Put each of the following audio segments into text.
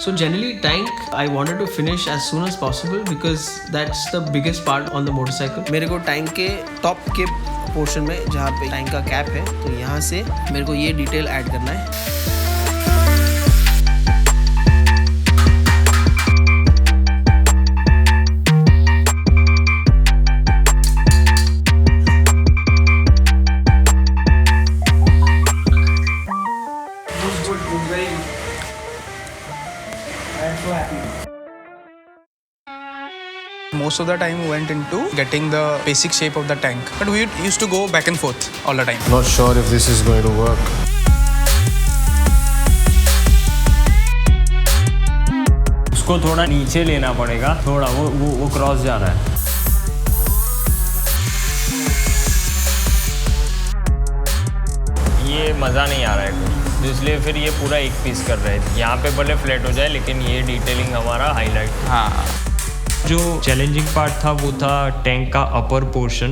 So generally tank I wanted to finish as soon as possible because that's the biggest part on the motorcycle. मेरे को tank के top के portion में जहाँ पे tank का कैप है तो यहाँ से मेरे को ये डिटेल ऐड करना है. Most of the time went into getting the basic shape of the tank, but we used to go back and forth all the time. Not sure if this is going to work. उसको थोड़ा नीचे लेना पड़ेगा, थोड़ा वो cross जा रहा है. ये मज़ा नहीं आ रहा है तो इसलिए फिर ये पूरा एक पीस कर रहे हैं. यहाँ पे भले फ्लैट हो जाए लेकिन ये डिटेलिंग हमारा हाईलाइट. हाँ, जो चैलेंजिंग पार्ट था वो था टैंक का अपर पोर्शन,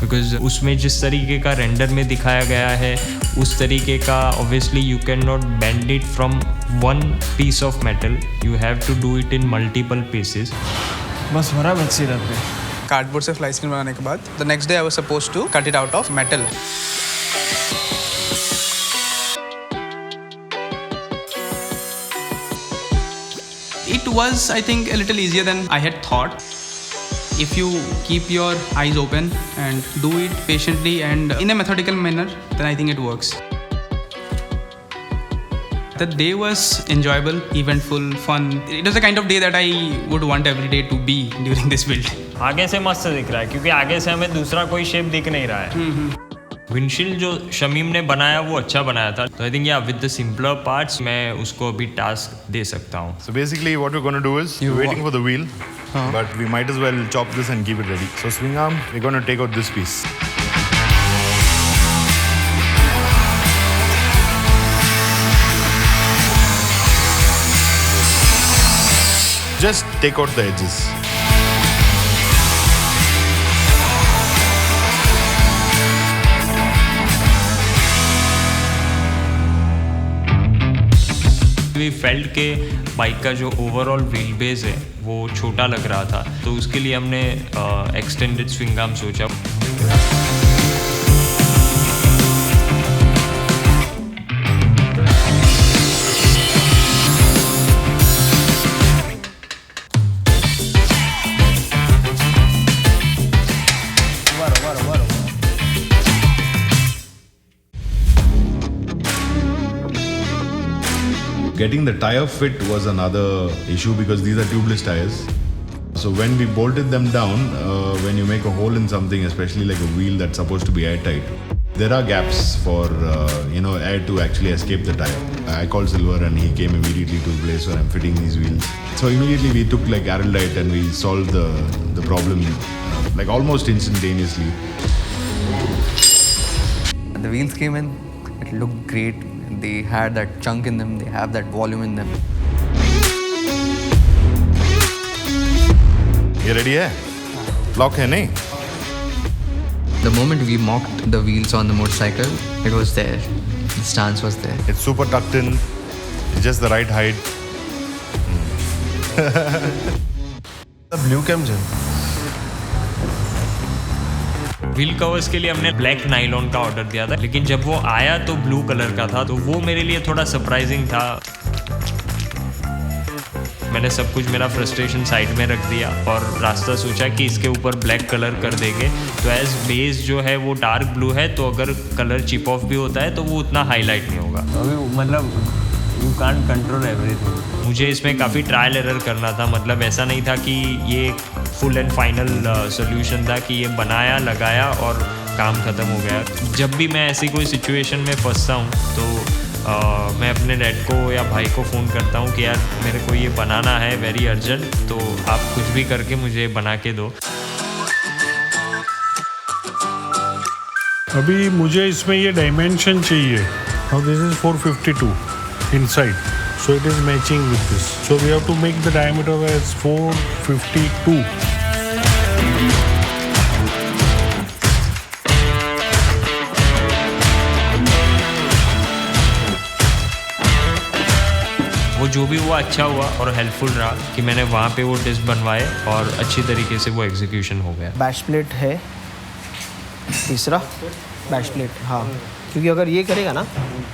बिकॉज उसमें जिस तरीके का रेंडर में दिखाया गया है उस तरीके का obviously you can not bend it from one piece of metal, you have to do it in multiple pieces. बस भरा बच्ची रहते. कार्डबोर्ड से फ्लाई स्क्रीन बनाने के बाद the next day I was supposed to cut it out of metal. It was, I think, a little easier than I had thought. If you keep your eyes open and do it patiently and in a methodical manner, then I think it works. The day was enjoyable, eventful, fun. It was the kind of day that I would want every day to be during this build. आगे से मस्त दिख रहा है क्योंकि आगे से हमें दूसरा कोई शेप दिख नहीं रहा है. विंडशील्ड जो शमीम ने बनाया वो अच्छा बनाया था. तो आई थिंक या विद द सिंपलर पार्ट्स मैं उसको अभी टास्क दे सकता हूँ. So basically what we're going to do is we're waiting for the wheel, but we might as well chop this and keep it ready. So swing arm, we're going to take out this piece. Just take out the edges. We felt के bike का जो overall wheel base है वो छोटा लग रहा था तो उसके लिए हमने एक्सटेंडेड स्विंग आर्म सोचा. Getting the tire fit was another issue because these are tubeless tires. So when we bolted them down, when you make a hole in something, especially like a wheel that's supposed to be airtight, there are gaps for air to actually escape the tire. I called Silver and he came immediately to the place where I'm fitting these wheels. So immediately we took like Araldite and we solved the problem like almost instantaneously. The wheels came in, it looked great. They had that chunk in them, they have that volume in them. You ready hai? Lock hai nahi? The moment we mocked the wheels on the motorcycle, it was there. The stance was there. It's super tucked in, it's just the right height. The blue cam gel. Wheel covers के लिए हमने black nylon का order दिया था लेकिन जब वो आया तो ब्लू कलर का था तो वो मेरे लिए थोड़ा सरप्राइजिंग था. मैंने सब कुछ मेरा फ्रस्ट्रेशन साइड में रख दिया और रास्ता सोचा कि इसके ऊपर ब्लैक कलर कर देंगे तो एज बेस जो है वो डार्क ब्लू है तो अगर कलर चिप ऑफ भी होता है तो वो उतना हाईलाइट नहीं होगा. अभी मतलब यू कांट कंट्रोल एवरीथिंग. मुझे इसमें काफ़ी ट्रायल एरर करना था. मतलब ऐसा नहीं था कि ये फुल एंड फाइनल सोल्यूशन था कि ये बनाया लगाया और काम ख़त्म हो गया. जब भी मैं ऐसी कोई सिचुएशन में फंसता हूँ तो मैं अपने डैड को या भाई को फ़ोन करता हूँ कि यार मेरे को ये बनाना है वेरी अर्जेंट तो आप कुछ भी करके मुझे बना के दो. अभी मुझे इसमें ये डायमेंशन चाहिए. Now this is 452 inside, so it is matching with this. So we have to make the diameter as 452. वो जो भी हुआ अच्छा हुआ और हेल्पफुल रहा कि मैंने वहाँ पे वो डिस्क बनवाए और अच्छी तरीके से वो एग्जीक्यूशन हो गया। बैश प्लेट है तीसरा, बैश प्लेट, हाँ, क्योंकि अगर ये करेगा ना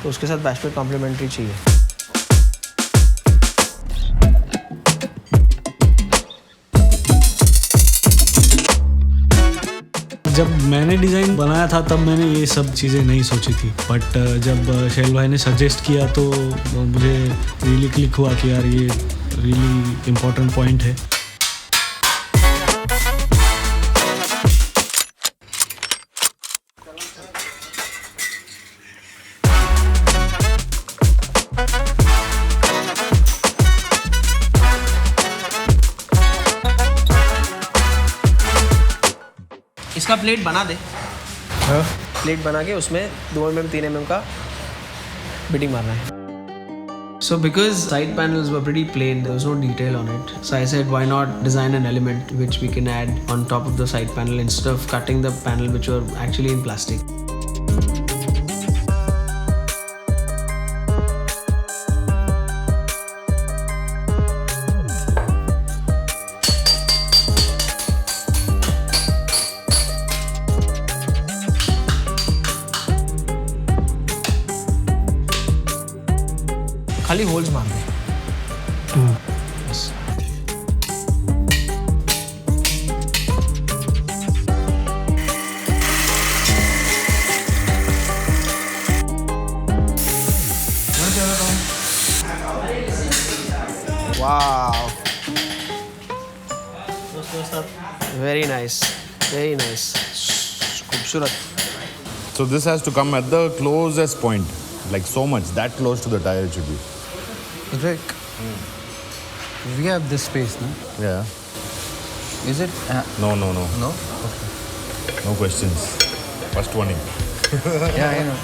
तो उसके साथ बैश प्लेट कॉम्प्लीमेंट्री चाहिए। जब मैंने डिज़ाइन बनाया था तब मैंने ये सब चीज़ें नहीं सोची थी, बट जब शैल भाई ने सजेस्ट किया तो मुझे रियली क्लिक हुआ कि यार ये रियली इम्पोर्टेंट पॉइंट है। इसका प्लेट बना दे। हाँ, प्लेट बना के उसमें 2 mm 3 mm का बिटिंग मारना है। So because side panels were pretty plain, there was no detail on it. So I said, why not design an element which we can add on top of the side panel instead of cutting the panel which were actually in plastic. खाली holes मार दे। बस। वाव, very nice, very nice, खूबसूरत। So this has to come at the closest point, like so much, that close to the tire it should be. Rick, we have this space, no? Yeah. Is it? No. No? No questions. First warning. Yeah, I know.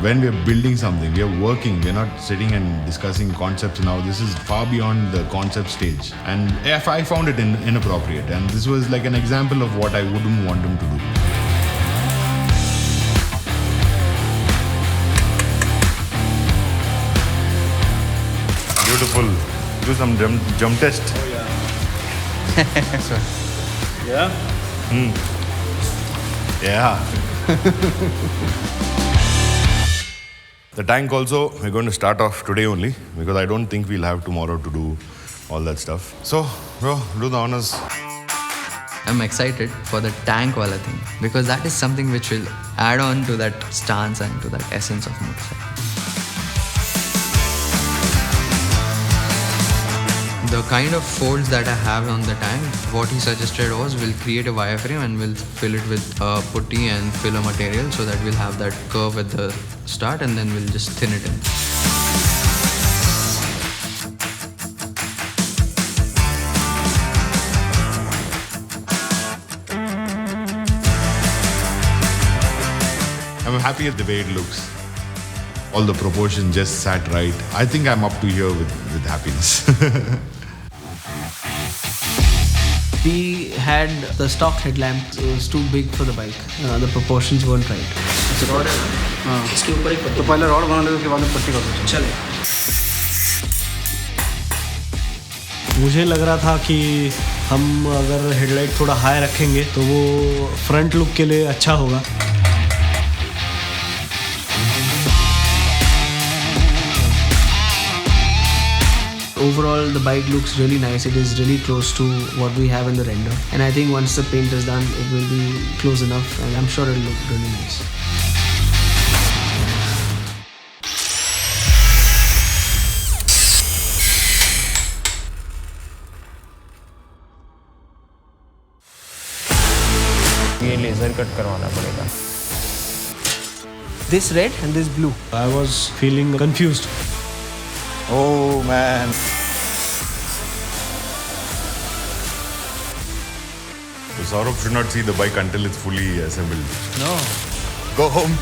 When we're building something, we are working, we're not sitting and discussing concepts now. This is far beyond the concept stage. And if I found it inappropriate, and this was like an example of what I wouldn't want him to do. Beautiful. Do some jump test. Yeah? Yeah. The tank also, we're going to start off today only because I don't think we'll have tomorrow to do all that stuff. So, bro, do the honors. I'm excited for the tank wala thing because that is something which will add on to that stance and to that essence of motorcycle. The kind of folds that I have on the tank, what he suggested was we'll create a wireframe and we'll fill it with putty and filler material so that we'll have that curve at the start and then we'll just thin it in. I'm happy at the way it looks. All the proportions just sat right. I think I'm up to here with happiness. We had the stock headlamp, it was too big for the bike. The proportions weren't right. Rod है ना, इसके ऊपर एक पट्टी। तो पहले rod बना ले, उसके बाद में पट्टी कर दो। चले। मुझे लग रहा था कि हम अगर हेडलाइट थोड़ा हाई रखेंगे तो वो फ्रंट लुक के लिए अच्छा होगा। Overall, the bike looks really nice. It is really close to what we have in the render. And I think once the paint is done, it will be close enough and I'm sure it'll look really nice. ये laser cut करवाना पड़ेगा। This red and this blue. I was feeling confused. Oh man. So Saurabh should not see the bike until it's fully assembled. No. Go home.